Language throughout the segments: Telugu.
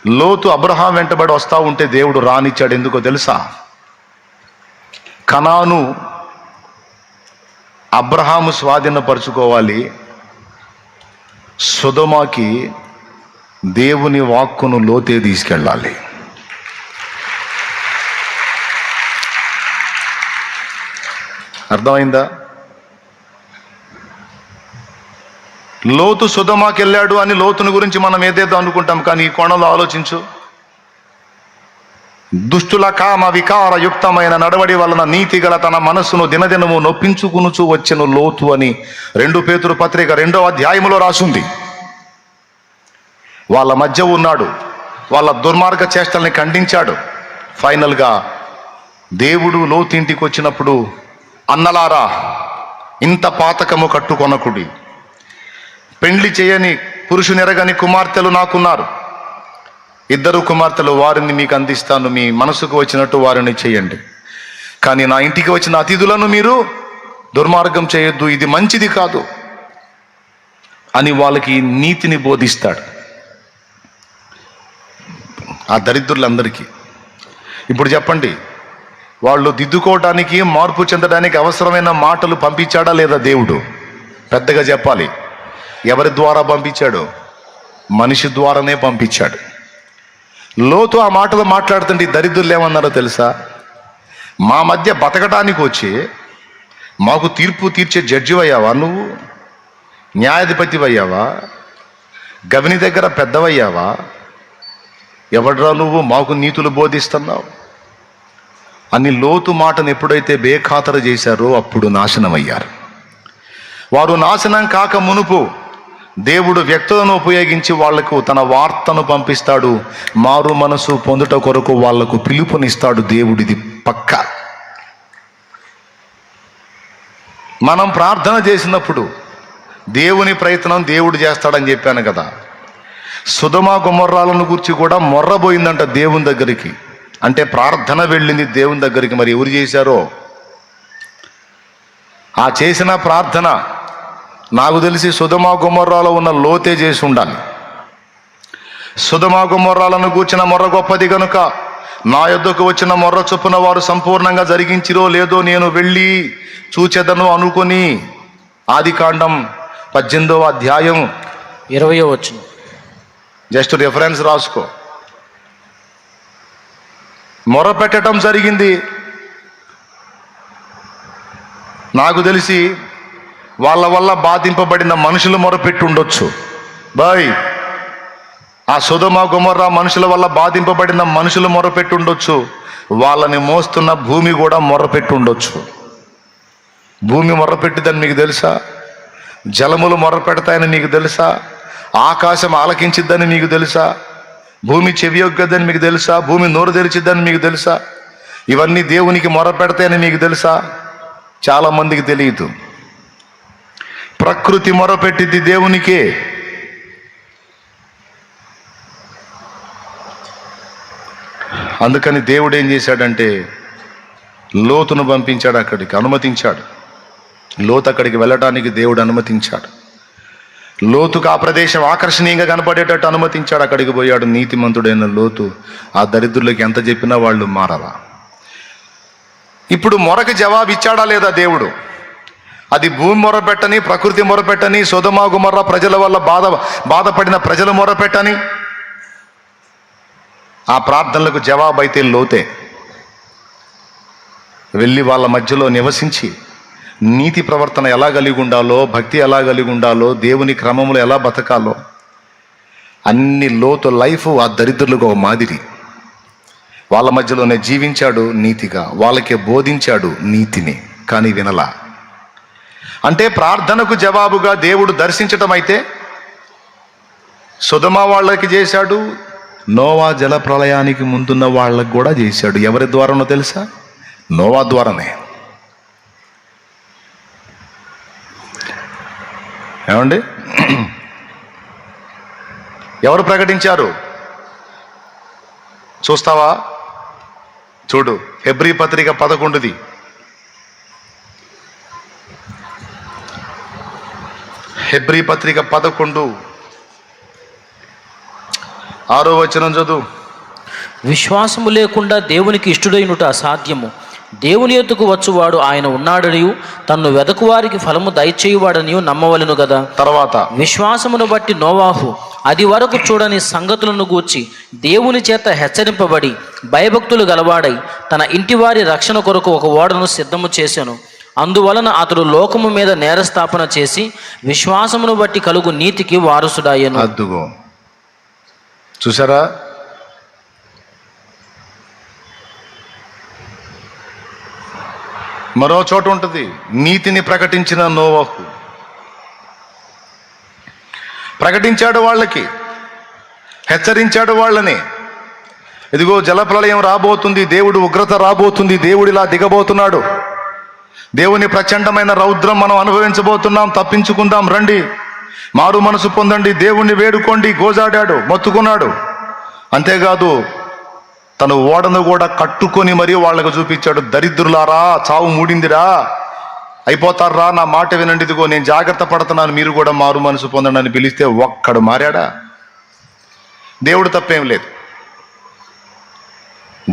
లోతు అబ్రహాం వెంటబడి వస్తూ ఉంటే దేవుడు రానిచ్చాడు. ఎందుకో తెలుసా? కనాను అబ్రహాము స్వాధీనపరుచుకోవాలి, సొదొమకి దేవుని వాక్కును లోతే తీసుకెళ్ళాలి. అర్థమైందా? లోతు సొదొమకి వెళ్ళాడు అని లోతుని గురించి మనం ఏదేదో అనుకుంటాం, కానీ ఈ కోణంలో ఆలోచించు. దుష్టుల కామ వికార యుక్తమైన నడవడి వలన నీతిగల తన మనస్సును దినదినము నొప్పించుకునుచు వచ్చెను లోతు అని 2 పేతురు పత్రిక 2వ అధ్యాయములో రాసుంది. వాళ్ళ మధ్య ఉన్నాడు, వాళ్ళ దుర్మార్గ చేష్టల్ని ఖండించాడు. ఫైనల్గా దేవుడు లోతు ఇంటికి వచ్చినప్పుడు, అన్నలారా ఇంత పాతకము కట్టుకొనకుడి, పెండ్లి చేయని పురుషునెరగని కుమార్తెలు నాకున్నారు, 2 కుమార్తెలు, వారిని మీకు అందిస్తాను, మీ మనసుకు వచ్చినట్టు వారిని చేయండి, కానీ నా ఇంటికి వచ్చిన అతిథులను మీరు దుర్మార్గం చేయొద్దు, ఇది మంచిది కాదు అని వాళ్ళకి నీతిని బోధిస్తాడు. ఆ దరిద్రులందరికీ ఇప్పుడు చెప్పండి, వాళ్ళు దిద్దుకోవడానికి, మార్పు చెందడానికి అవసరమైన మాటలు పంపించాడా లేదా దేవుడు? పెద్దగా చెప్పాలి. ఎవరి ద్వారా పంపించాడు? మనిషి ద్వారానే పంపించాడు. లోతు ఆ మాటలు మాట్లాడుతుంటే దరిద్రులు ఏమన్నారో తెలుసా? మా మధ్య బతకడానికి వచ్చి మాకు తీర్పు తీర్చే జడ్జి అయ్యావా నువ్వు? న్యాయాధిపతి అయ్యావా? గవిని దగ్గర పెద్దవయ్యావా? ఎవడ్రా నువ్వు మాకు నీతులు బోధిస్తున్నావు అని లోతు మాటను ఎప్పుడైతే బేఖాతరు చేశారో అప్పుడు నాశనం అయ్యారు. వారు నాశనం కాక మునుపు దేవుడు వ్యక్తులను ఉపయోగించి వాళ్లకు తన వార్తను పంపిస్తాడు. మారు మనసు పొందుట కొరకు వాళ్లకు పిలుపునిస్తాడు దేవుడిది పక్క. మనం ప్రార్థన చేసినప్పుడు దేవుని ప్రయత్నం దేవుడు చేస్తాడని చెప్పాను కదా. సొదొమ గొమొర్రాలను గురించి కూడా మొర్రబోయిందంట దేవుని దగ్గరికి. అంటే ప్రార్థన వెళ్ళింది దేవుని దగ్గరికి. మరి ఎవరు చేశారో? ఆ చేసిన ప్రార్థన నాకు తెలిసి సొదొమ గొమొర్రాలో ఉన్న లోతే చేసి ఉండాలి. సొదొమ గొమొర్రాలను కూర్చిన మొర్ర గొప్పది కనుక నా యొద్దకు వచ్చిన మొర్ర చొప్పున వారు సంపూర్ణంగా జరిగించిరో లేదో నేను వెళ్ళి చూచెదను అనుకొని ఆదికాండం 18వ అధ్యాయం 20వ వచనం జస్ట్ రెఫరెన్స్ రాసుకో. మొర పెట్టడం జరిగింది. నాకు తెలిసి వాళ్ళ వల్ల బాధింపబడిన మనుషులు మొరపెట్టి ఉండొచ్చు. ఆ సొదొమ గొమొర్రా మనుషుల వల్ల బాధింపబడిన మనుషులు మొరపెట్టి ఉండొచ్చు. వాళ్ళని మోస్తున్న భూమి కూడా మొరపెట్టి ఉండొచ్చు. భూమి మొరపెట్టిద్దని మీకు తెలుసా? జలములు మొరపెడతాయని మీకు తెలుసా? ఆకాశం ఆలకించిద్దని మీకు తెలుసా? భూమి చెవియొగ్గదని మీకు తెలుసా? భూమి నోరు తెరిచిద్దని మీకు తెలుసా? ఇవన్నీ దేవునికి మొరపెడతాయని మీకు తెలుసా? చాలా మందికి తెలియదు. ప్రకృతి మొరపెట్టింది దేవునికే. అందుకని దేవుడు ఏం చేశాడంటే లోతును పంపించాడు, అక్కడికి అనుమతించాడు. లోతు అక్కడికి వెళ్ళడానికి దేవుడు అనుమతించాడు. లోతుకు ఆ ప్రదేశం ఆకర్షణీయంగా కనపడేటట్టు అనుమతించాడు. అక్కడికి పోయాడు నీతిమంతుడైన లోతు. ఆ దరిద్రులకి ఎంత చెప్పినా వాళ్ళు మారలా. ఇప్పుడు మొరకు జవాబు ఇచ్చాడా లేదా దేవుడు? అది భూమి మొరపెట్టని, ప్రకృతి మొరపెట్టని, సొదొమ గొమొర్రా ప్రజల వల్ల బాధపడిన ప్రజలు మొరపెట్టని. ఆ ప్రార్థనలకు జవాబు అయితే లోతే వెళ్ళి వాళ్ళ మధ్యలో నివసించి నీతి ప్రవర్తన ఎలా కలిగి ఉండాలో, భక్తి ఎలా కలిగి ఉండాలో, దేవుని క్రమంలో ఎలా బతకాలో అన్ని లోతు లైఫ్ ఆ దరిద్రులకు ఒక మాదిరి. వాళ్ళ మధ్యలోనే జీవించాడు నీతిగా, వాళ్ళకే బోధించాడు నీతిని, కానీ వినలా. అంటే ప్రార్థనకు జవాబుగా దేవుడు దర్శించటం అయితే సొదొమ వాళ్ళకి చేశాడు, నోవా జల ప్రళయానికి ముందున్న వాళ్ళకి కూడా చేశాడు. ఎవరి ద్వారానో తెలుసా? నోవా ద్వారానే. ఏమండి? ఎవరు ప్రకటించారు? చూస్తావా? చూడు, హెబ్రీ పత్రిక 11ది. హెబ్రీ పత్రిక 11 6వ వచనం చదువు. విశ్వాసము లేకుండా దేవునికి ఇష్టడైనట అసాధ్యము. దేవుని యొద్దకు వచ్చువాడు ఆయన ఉన్నాడనియు తన్ను వెదకువారికి ఫలము దయచేయువాడనియు నమ్మవలెను కదా. తర్వాత విశ్వాసమును బట్టి నోవాహు అది వరకు చూడని సంగతులను గూర్చి దేవుని చేత హెచ్చరింపబడి భయభక్తులు గలవాడై తన ఇంటివారి రక్షణ కొరకు ఒక ఓడను సిద్ధము చేసెను. అందువలన అతడు లోకము మీద నేరస్థాపన చేసి విశ్వాసమును బట్టి కలుగు నీతికి వారసుడాయెను. అద్దుగో, చూసారా? మరో చోట ఉంటుంది, నీతిని ప్రకటించిన నోవాహు ప్రకటించాడు, వాళ్ళకి హెచ్చరించాడు వాళ్ళని. ఇదిగో జలప్రళయం రాబోతుంది, దేవుడు ఉగ్రత రాబోతుంది, దేవుడు ఇలా దిగబోతున్నాడు, దేవుని ప్రచండమైన రౌద్రం మనం అనుభవించబోతున్నాం, తప్పించుకుందాం రండి, మారు మనసు పొందండి, దేవుణ్ణి వేడుకోండి. గోజాడాడు, మొత్తుకున్నాడు. అంతేకాదు తను ఓడను కూడా కట్టుకొని మరీ వాళ్ళకు చూపించాడు. దరిద్రులారా, చావు మూడిందిరా, అయిపోతారా, నా మాట వినండి, ఇదిగో నేను జాగ్రత్త పడుతున్నాను, మీరు కూడా మారు మనసు పొందండి అని పిలిస్తే ఒక్కడు మారాడా? దేవుడు తప్పేం లేదు.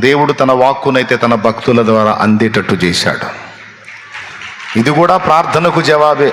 దేవుడు తన వాక్కునైతే తన భక్తుల ద్వారా అందేటట్టు చేశాడు. ఇది కూడా ప్రార్థనకు జవాబే.